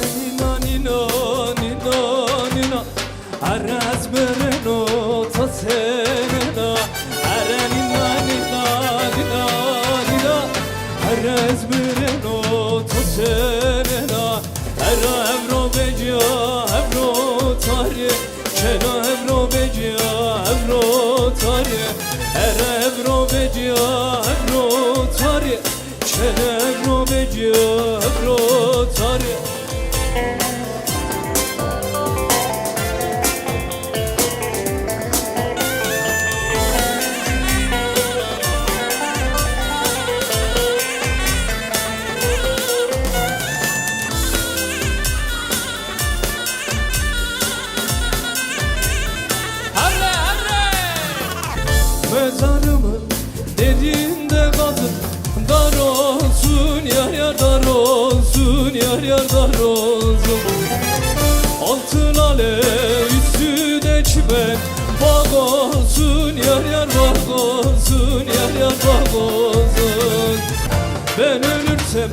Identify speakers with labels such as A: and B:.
A: nina nina nina nina Araz bereno ta senena Are nina nina nina nina Araz bereno ta senena Ara evro becia evro tari Çena evro becia evro tari Ara evro becia evro tari Çena evro becia evro tari Mezarımın derinde kazın Dar olsun yar yar dar olsun yar yar dar olsun Altın alev üstü de çimen Bak olsun yar yar bak olsun yar yar bak olsun Ben ölürsem